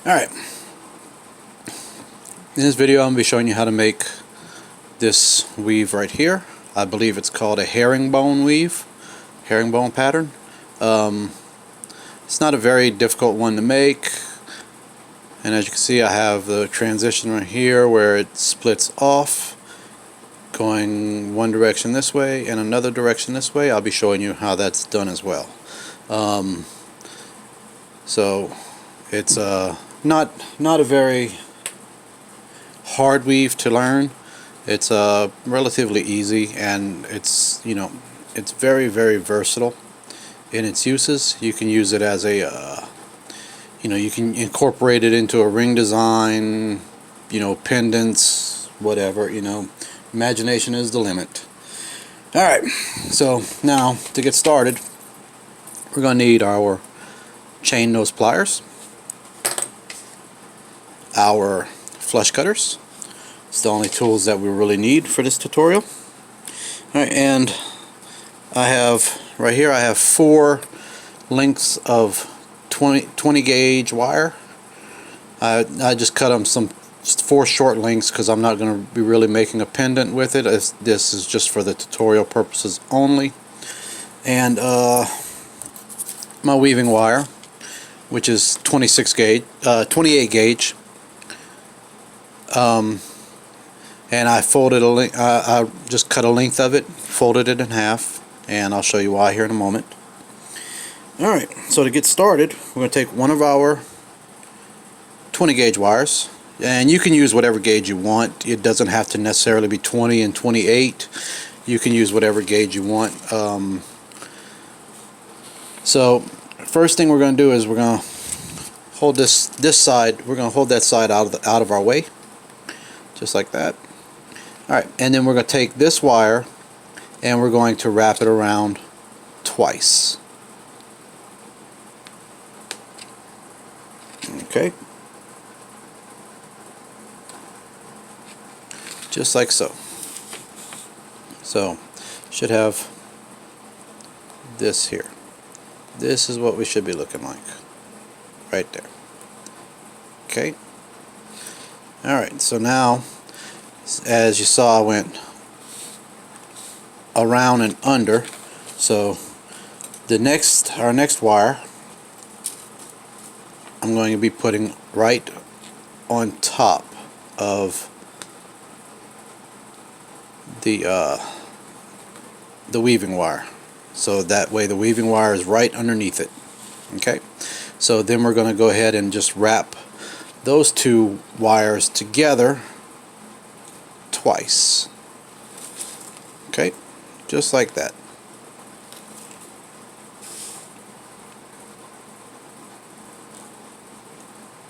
Alright, in this video I'm going to be showing you how to make this weave right here. I believe it's called a herringbone weave, herringbone pattern. It's not a very difficult one to make, and as you can see I have the transition right here where it splits off going one direction this way and another direction this way. I'll be showing you how that's done as well. So it's not a very hard weave to learn. It's relatively easy, and it's it's very versatile in its uses. You can use it as a you can incorporate it into a ring design, pendants, whatever. Imagination is the limit. Alright, so now to get started we're going to need our chain nose pliers, our flush cutters. It's the only tools that we really need for this tutorial. Alright, and I have right here, I have 4 lengths of 20 gauge wire. I just cut them just 4 short lengths because I'm not going to be really making a pendant with it. This is just for the tutorial purposes only. And my weaving wire, which is 28 gauge. And I folded I just cut a length of it, folded it in half, and I'll show you why here in a moment. Alright, so to get started, we're going to take one of our 20 gauge wires, and you can use whatever gauge you want. It doesn't have to necessarily be 20 and 28. You can use whatever gauge you want. So first thing we're going to do is we're going to hold this side. We're going to hold that side out of our way, just like that. Alright, and then we're going to take this wire and we're going to wrap it around twice. Okay, just like so. So should have this here. This is what we should be looking like right there. Okay, alright, so now as you saw I went around and under, so our next wire I'm going to be putting right on top of the weaving wire, so that way the weaving wire is right underneath it. Okay, so then we're going to go ahead and just wrap those 2 wires together twice. Okay, just like that.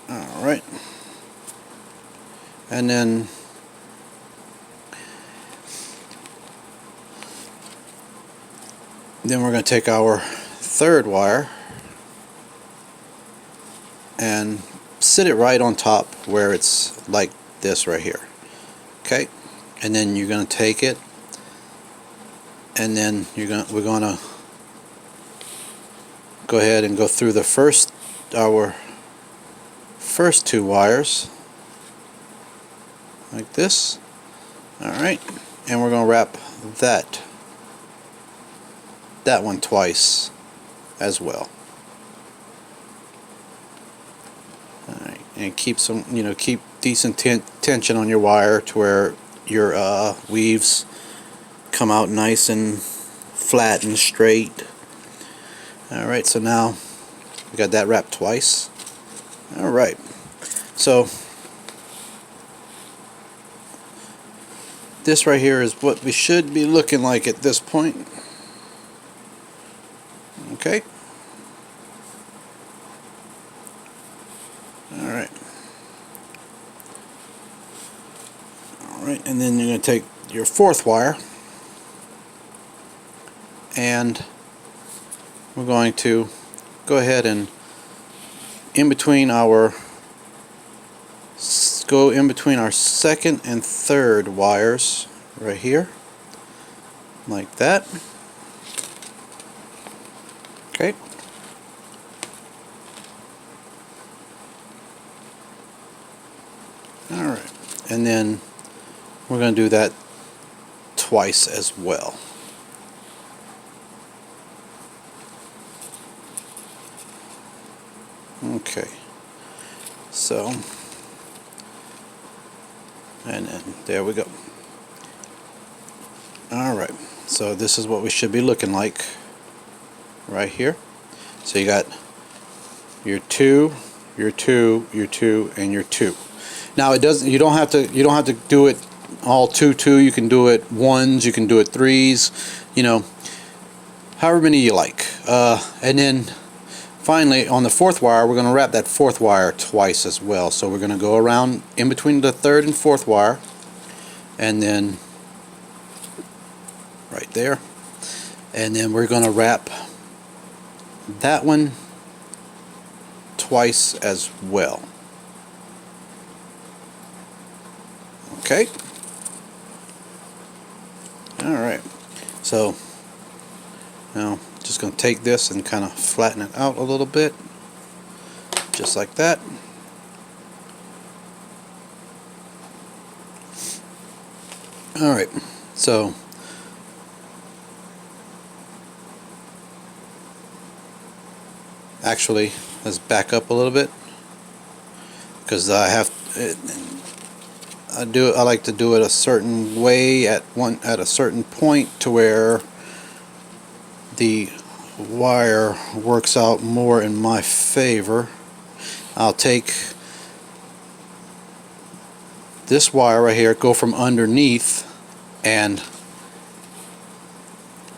Alright, and then we're going to take our 3rd wire and sit it right on top where it's like this right here. Okay, and then you're going to take it, and then we're going to go ahead and go through our first 2 wires like this. Alright, and we're going to wrap that one twice as well. Alright, and keep some, keep decent tension on your wire to where your weaves come out nice and flat and straight. Alright, so now we got that wrapped twice. Alright, so this right here is what we should be looking like at this point. Okay. Alright. Alright, and then you're going to take your 4th wire and we're going to go ahead and go in between our 2nd and 3rd wires right here, like that. Okay. Alright, and then we're going to do that twice as well. Okay, so, and then there we go. Alright, so this is what we should be looking like right here. So you got your 2, your 2, your 2, and your 2. Now it doesn't. You don't have to do it all 2, 2. You can do it 1s. You can do it 3s. You know, however many you like. And then finally, on the 4th wire, we're going to wrap that 4th wire twice as well. So we're going to go around in between the 3rd and 4th wire, and then right there, and then we're going to wrap that one twice as well. Okay. Alright, so now just going to take this and kind of flatten it out a little bit, just like that. Alright, so actually let's back up a little bit, because I like to do it a certain way at a certain point to where the wire works out more in my favor. I'll take this wire right here, go from underneath, and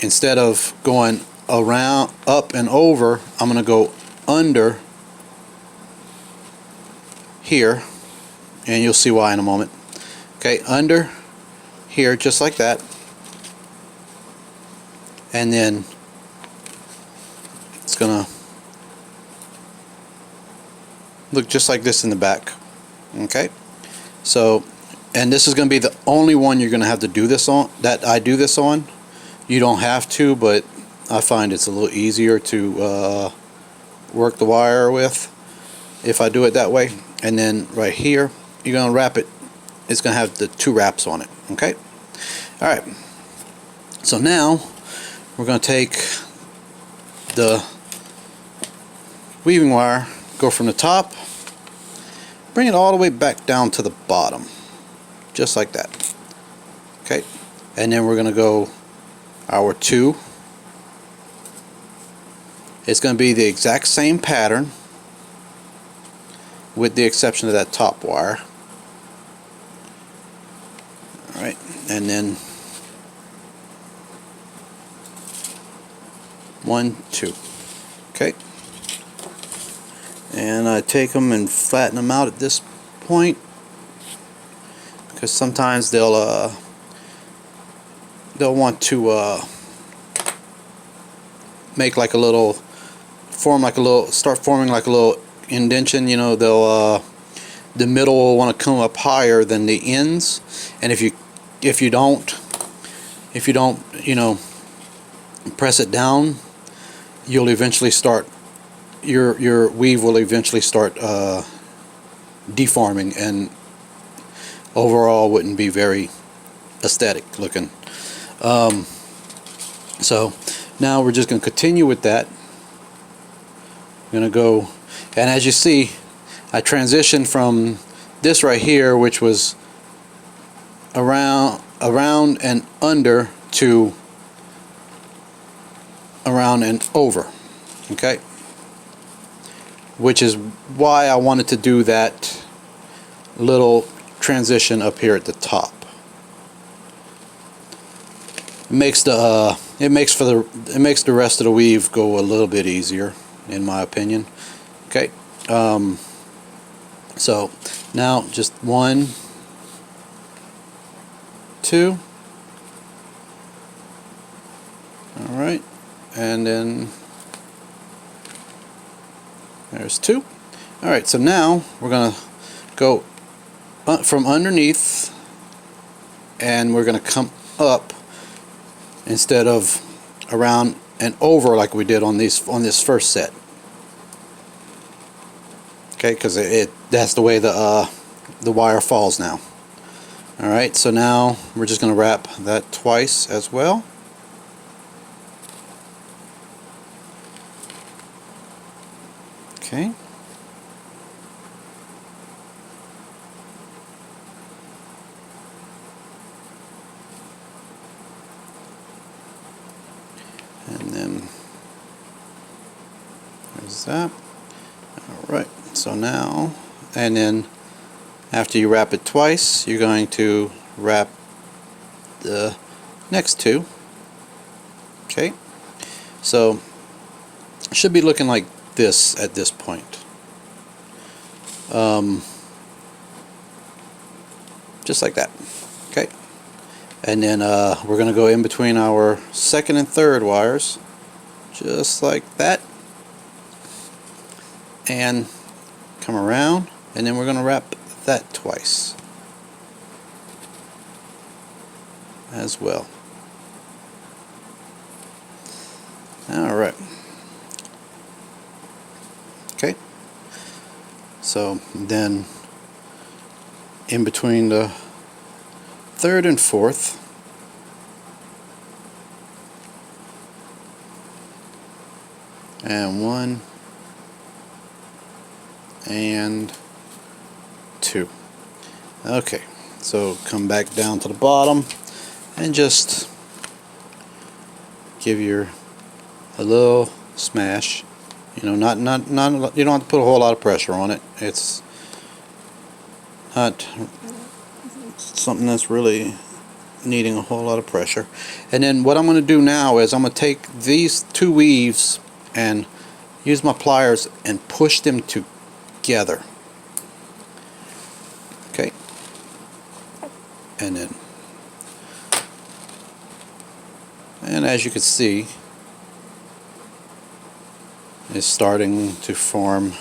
instead of going around, up and over, I'm going to go under here, and you'll see why in a moment. Okay, under here, just like that, and then it's gonna look just like this in the back. Okay, so, and this is gonna be the only one you're gonna have to do this on, that I do this on. You don't have to, but I find it's a little easier to work the wire with if I do it that way. And then right here, you're gonna wrap it. It's gonna have the 2 wraps on it. Okay. All right. So now we're gonna take the weaving wire, go from the top, bring it all the way back down to the bottom, just like that. Okay. And then we're gonna go our 2. It's going to be the exact same pattern with the exception of that top wire. Alright, and then 1, 2. Okay. And I take them and flatten them out at this point, because sometimes they'll want to make like a little, start forming like a little indentation. You know, they'll the middle will want to come up higher than the ends, and if you don't you know, press it down, you'll eventually start, your weave will eventually start deforming, and overall wouldn't be very aesthetic looking. So now we're just going to continue with that. I'm going to go, and as you see, I transitioned from this right here, which was around and under, to around and over. Okay, which is why I wanted to do that little transition up here at the top. It makes the rest of the weave go a little bit easier, in my opinion. Okay, so now just 1, 2. All right, and then there's 2. All right, so now we're gonna go from underneath, and we're gonna come up instead of around and over like we did on this first set. Okay, because that's the way the the wire falls now. Alright, so now we're just going to wrap that twice as well. Okay. And then there's that. Alright, so now, and then after you wrap it twice, you're going to wrap the next two. Okay, so it should be looking like this at this point. Just like that. Okay, and then we're going to go in between our second and third wires, just like that, and come around, and then we're going to wrap that twice as well. Alright. Okay. So then in between the third and fourth, and 1 and 2. Okay, so come back down to the bottom and just give a little smash. You know, not you don't have to put a whole lot of pressure on it. It's not something that's really needing a whole lot of pressure. And then what I'm going to do now is I'm going to take these two weaves and use my pliers and push them together. Okay, and then, and as you can see, it's starting to form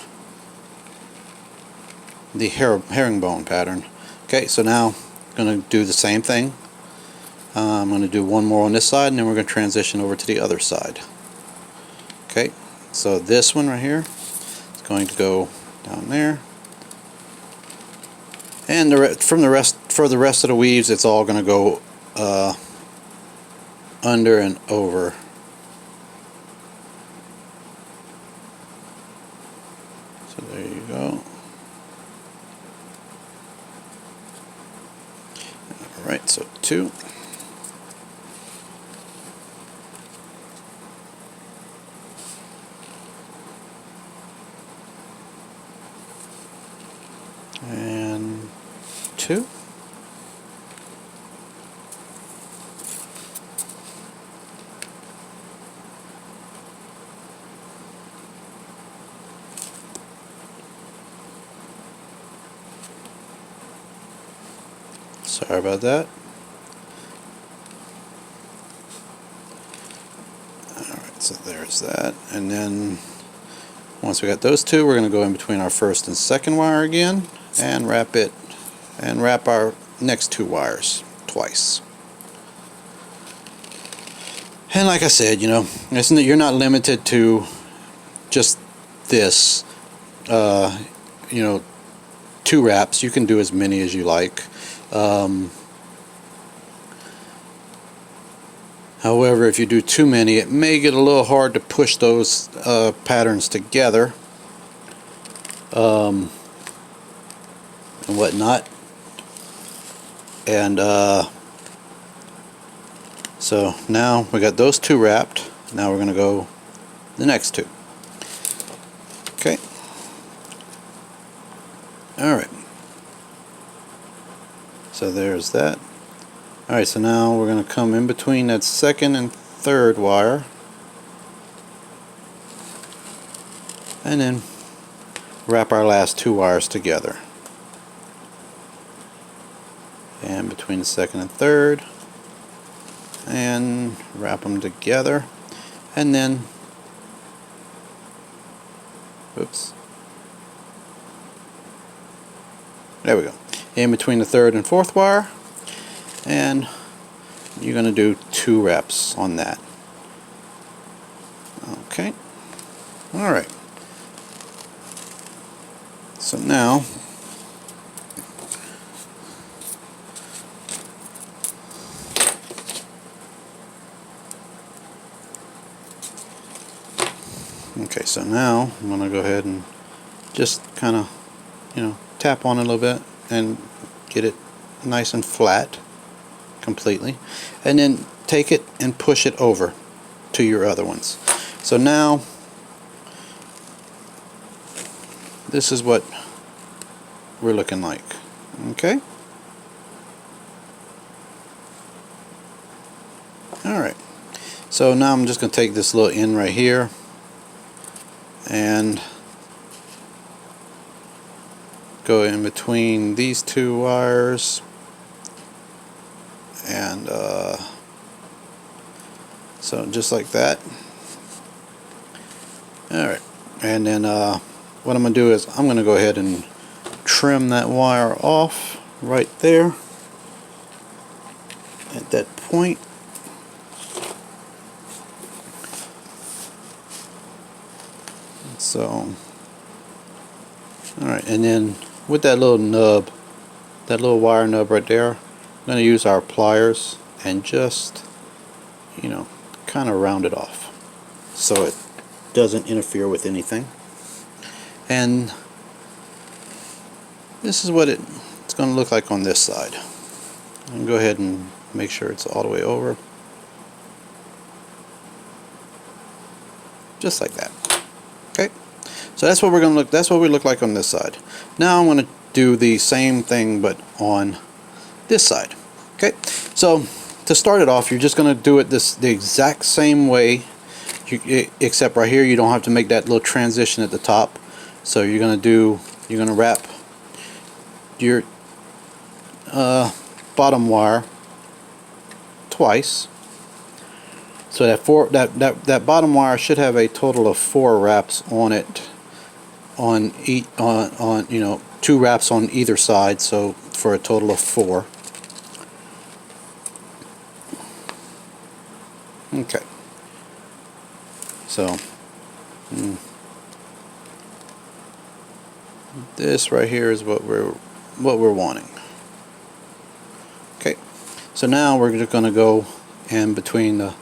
the herringbone pattern. Okay, so now I'm going to do the same thing. I'm going to do one more on this side, and then we're going to transition over to the other side. Okay, so this one right here is going to go down there, and for the rest of the weaves, it's all going to go under and over. So there you go. Alright, so 2. And 2. Sorry about that. Alright, so there's that. And then once we got those two, we're going to go in between our first and second wire again and wrap it, and wrap our next two wires twice. And like I said, you know, you're not limited to just this, you know, 2 wraps. You can do as many as you like. However, if you do too many, it may get a little hard to push those patterns together and whatnot. And so now we got those 2 wrapped. Now we're going to go the next 2. Okay. Alright. So there's that. Alright, so now we're going to come in between that second and third wire, and then wrap our last 2 wires together. And between the second and third, and wrap them together, and then, oops, there we go, in between the third and fourth wire, and you're going to do 2 wraps on that. Okay, alright, so now so now I'm going to go ahead and just kind of, tap on it a little bit and get it nice and flat completely, and then take it and push it over to your other ones. So now this is what we're looking like. Okay? Alright. So now I'm just going to take this little end right here and go in between these two wires and so just like that. Alright, and then what I'm going to do is I'm going to go ahead and trim that wire off right there at that point. So, alright, and then with that little nub, that little wire nub right there, I'm going to use our pliers and just, kind of round it off so it doesn't interfere with anything. And this is what it's going to look like on this side. And go ahead and make sure it's all the way over, just like that. Okay, so that's what we're going to look. That's what we look like on this side. Now I'm going to do the same thing, but on this side. Okay, so to start it off, you're just going to do it the exact same way, except right here you don't have to make that little transition at the top. So you're going to wrap your bottom wire twice. So that bottom wire should have a total of 4 wraps on it, on 2 wraps on either side, so for a total of 4. Okay. So this right here is what we're wanting. Okay. So now we're just going to go in between the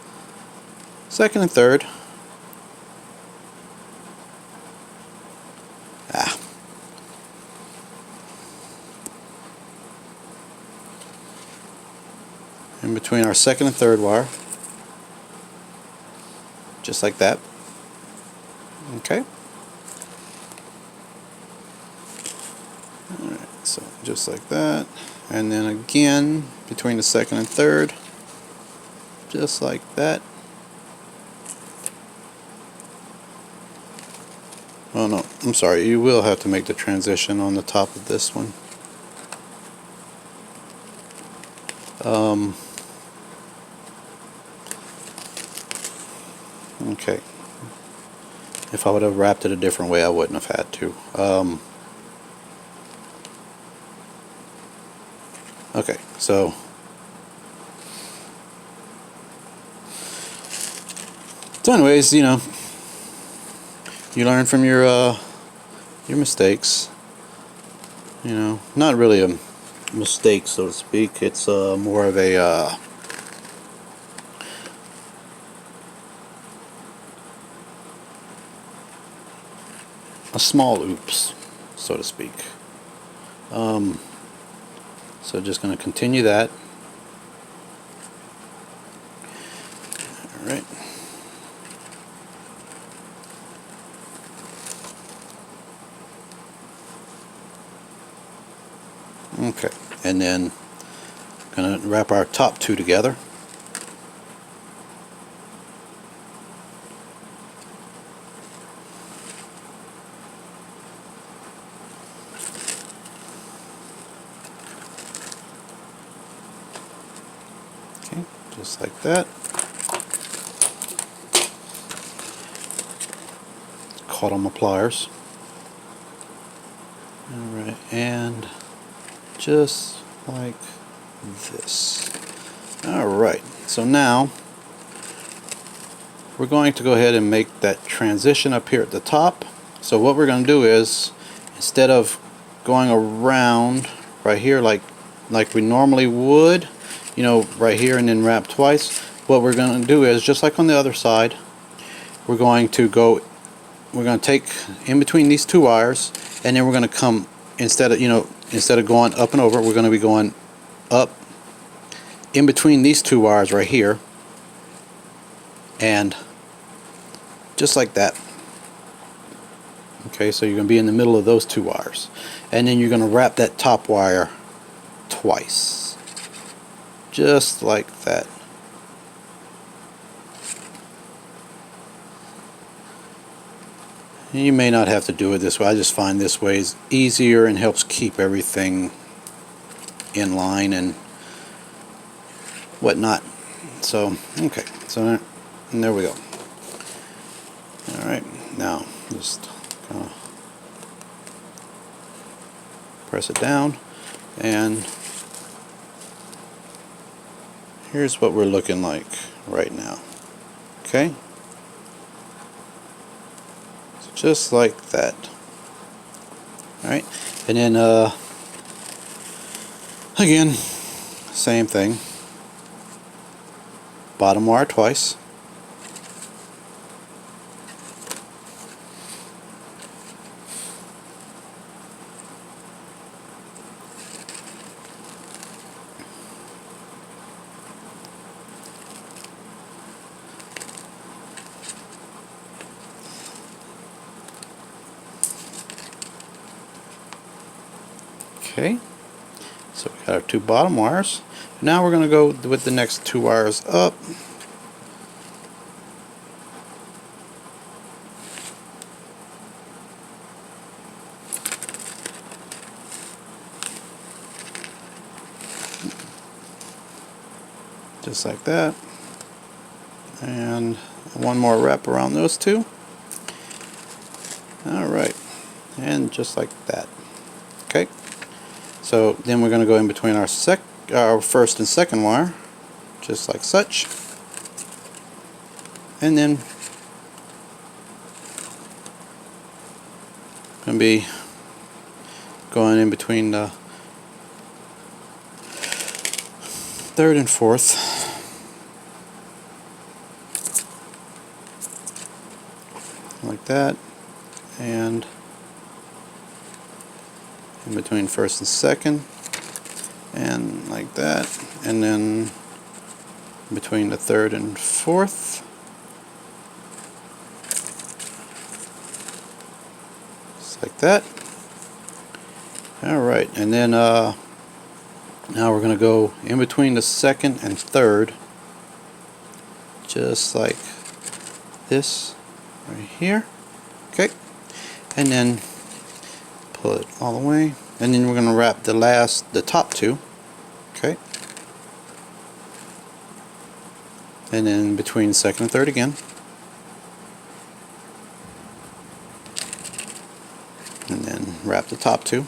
second and third. In between our second and third wire, just like that. Okay. Alright, so just like that, and then again between the second and third, just like that. Oh no, I'm sorry, you will have to make the transition on the top of this one. Okay. If I would have wrapped it a different way, I wouldn't have had to. Okay, so anyways, you learn from your mistakes. Not really a mistake, so to speak. It's more of a small oops, so to speak. So just going to continue that. Alright. Okay, and then going to wrap our top 2 together. Okay, just like that. Caught on my pliers. Alright, and just like this. Alright, so now we're going to go ahead and make that transition up here at the top. So what we're going to do is, instead of going around right here like we normally would, right here and then wrap twice, what we're going to do is, just like on the other side, we're going to go we're going to take in between these two wires, and then we're going to come, instead of going up and over, we're going to be going up in between these two wires right here, and just like that. Okay, so you're going to be in the middle of those two wires, and then you're going to wrap that top wire twice, just like that. You may not have to do it this way. I just find this way is easier and helps keep everything in line and whatnot. So, okay, so and there we go. Alright, now just kind of press it down, and here's what we're looking like right now. Okay? So just like that. Alright, and then again, same thing. Bottom wire twice. Okay, so we got our two bottom wires. Now we're going to go with the next two wires up. Just like that. And one more wrap around those two. Alright, and just like that. Okay, so then we're going to go in between our first and second wire, just like such, and then going to be going in between the third and fourth, like that, and in between first and second, and like that, and then between the third and fourth, just like that. Alright, and then now we're going to go in between the second and third, just like this right here. Okay, and then pull it all the way, and then we're going to wrap the top two. Okay, and then between second and third again, and then wrap the top two.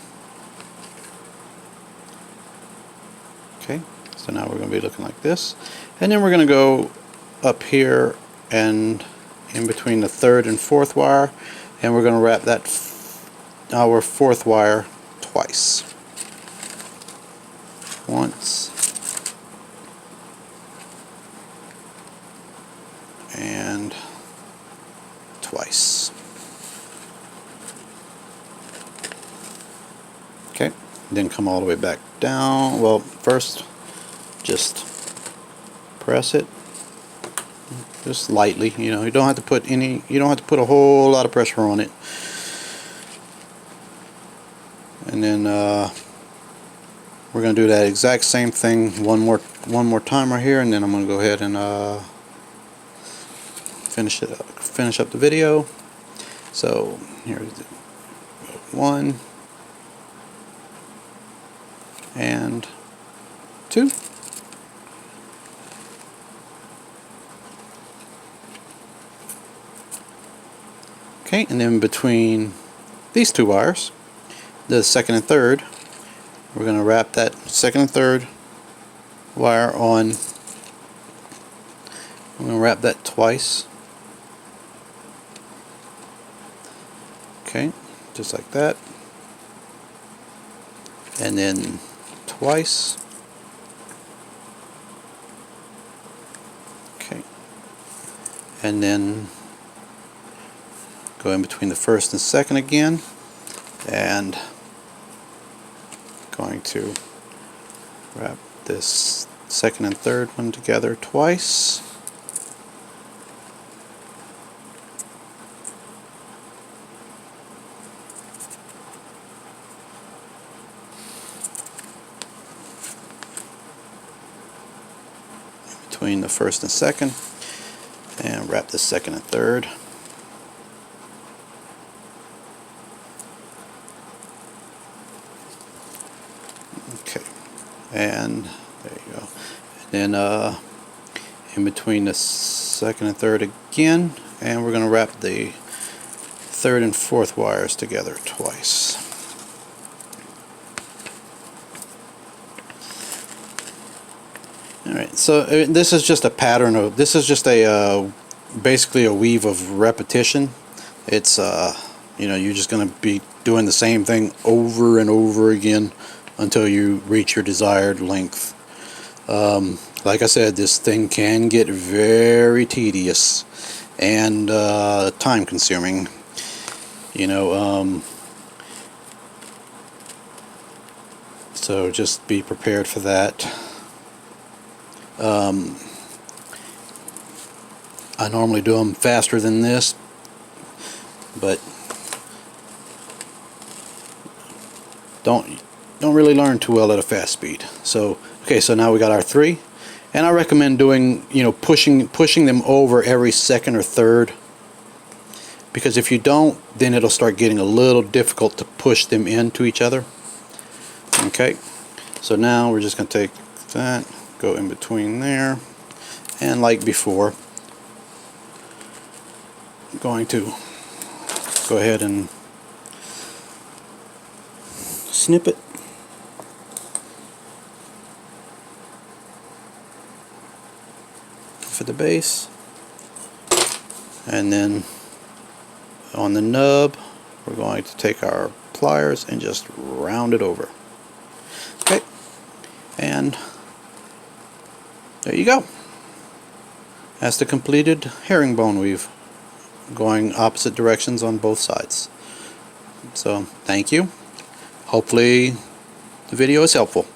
Okay, so now we're going to be looking like this, and then we're going to go up here and in between the third and fourth wire, and we're going to wrap that our fourth wire twice. Once and twice. Okay, then come all the way back down. Well, first just press it just lightly, you don't have to put a whole lot of pressure on it. And then we're going to do that exact same thing one more time right here, and then I'm going to go ahead and finish up the video. So here's one and two. Okay, and then between these two wires, the second and third, we're going to wrap that second and third wire on. I'm going to wrap that twice. Okay, just like that. And then twice. Okay. And then Go in between the first and second again, and going to wrap this second and third one together twice. Between the first and second, and wrap the second and third. Okay, and there you go. And then in between the second and third again, and we're going to wrap the third and fourth wires together twice. Alright, so this is just a pattern of, this is just a basically a weave of repetition. It's you know, you're just going to be doing the same thing over and over again until you reach your desired length. Like I said, this thing can get very tedious and time consuming, you know, so just be prepared for that. I normally do them faster than this, but don't really learn too well at a fast speed. So okay, so now we got our 3, and I recommend doing, you know, pushing them over every second or third, because if you don't, then it'll start getting a little difficult to push them into each other. Okay, so now we're just going to take that, go in between there, and like before, I'm going to go ahead and snip it. For the base, and then on the nub we're going to take our pliers and just round it over. Okay, and there you go. That's the completed herringbone weave, going opposite directions on both sides. So thank you. Hopefully the video is helpful.